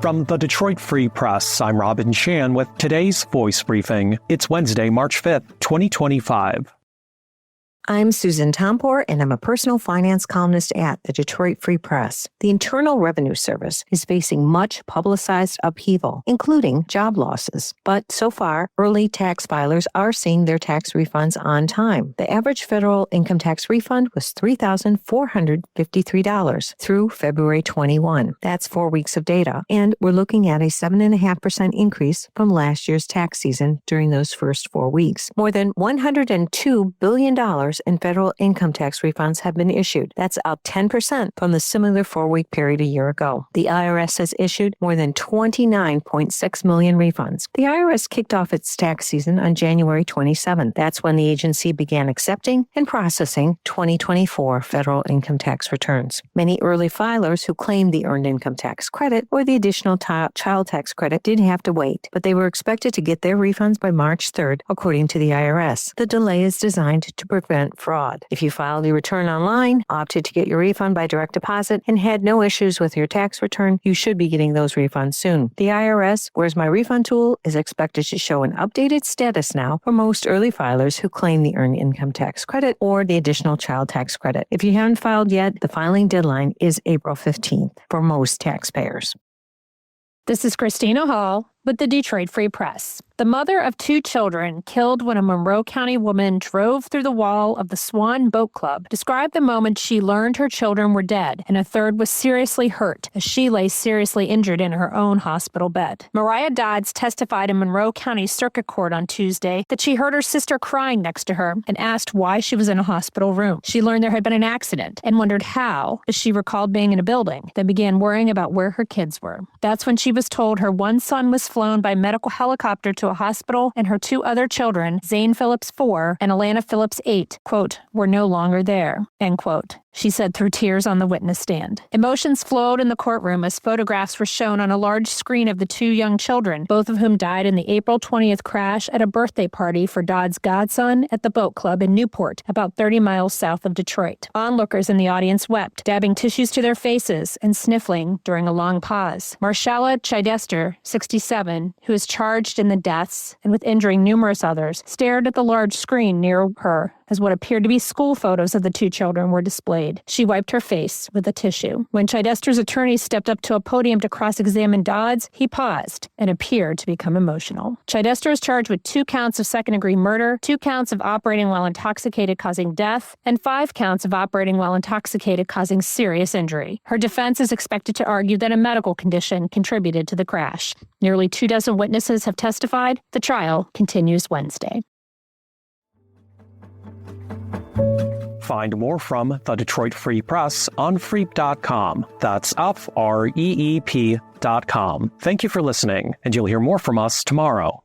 From the Detroit Free Press, I'm Robin Chan with today's Voice Briefing. It's Wednesday, March 5th, 2025. I'm Susan Tompor, and I'm a personal finance columnist at the Detroit Free Press. The Internal Revenue Service is facing much publicized upheaval, including job losses. But so far, early tax filers are seeing their tax refunds on time. The average federal income tax refund was $3,453 through February 21. That's 4 weeks of data, and we're looking at a 7.5% increase from last year's tax season during those first 4 weeks. More than $102 billion in federal income tax refunds have been issued. That's up 10% from the similar 4-week period a year ago. The IRS has issued more than 29.6 million refunds. The IRS kicked off its tax season on January 27th. That's when the agency began accepting and processing 2024 federal income tax returns. Many early filers who claimed the Earned Income Tax Credit or the additional child tax credit did have to wait, but they were expected to get their refunds by March 3rd, according to the IRS. The delay is designed to prevent fraud. If you filed your return online, opted to get your refund by direct deposit, and had no issues with your tax return, you should be getting those refunds soon. The IRS Where's My Refund tool is expected to show an updated status now for most early filers who claim the Earned Income Tax Credit or the additional child tax credit. If you haven't filed yet, the filing deadline is April 15th for most taxpayers. This is Christina Hall with the Detroit Free Press. The mother of 2 children killed when a Monroe County woman drove through the wall of the Swan Boat Club described the moment she learned her children were dead and a third was seriously hurt as she lay seriously injured in her own hospital bed. Mariah Dodds testified in Monroe County Circuit Court on Tuesday that she heard her sister crying next to her and asked why she was in a hospital room. She learned there had been an accident and wondered how, as she recalled being in a building, then began worrying about where her kids were. That's when she was told her one son was flown by medical helicopter to a hospital and her 2 other children, Zane Phillips 4 and Alana Phillips 8, quote, were no longer there, end quote. She said through tears on the witness stand. Emotions flowed in the courtroom as photographs were shown on a large screen of the 2 young children, both of whom died in the April 20th crash at a birthday party for Dodd's godson at the boat club in Newport, about 30 miles south of Detroit. Onlookers in the audience wept, dabbing tissues to their faces and sniffling during a long pause. Marshala Chidester, 67, who is charged in the deaths and with injuring numerous others, stared at the large screen near her as what appeared to be school photos of the 2 children were displayed. She wiped her face with a tissue. When Chidester's attorney stepped up to a podium to cross-examine Dodds, he paused and appeared to become emotional. Chidester is charged with 2 counts of second-degree murder, 2 counts of operating while intoxicated causing death, and 5 counts of operating while intoxicated causing serious injury. Her defense is expected to argue that a medical condition contributed to the crash. Nearly 24 witnesses have testified. The trial continues Wednesday. Find more from the Detroit Free Press on freep.com. That's FREEP.com. Thank you for listening, and you'll hear more from us tomorrow.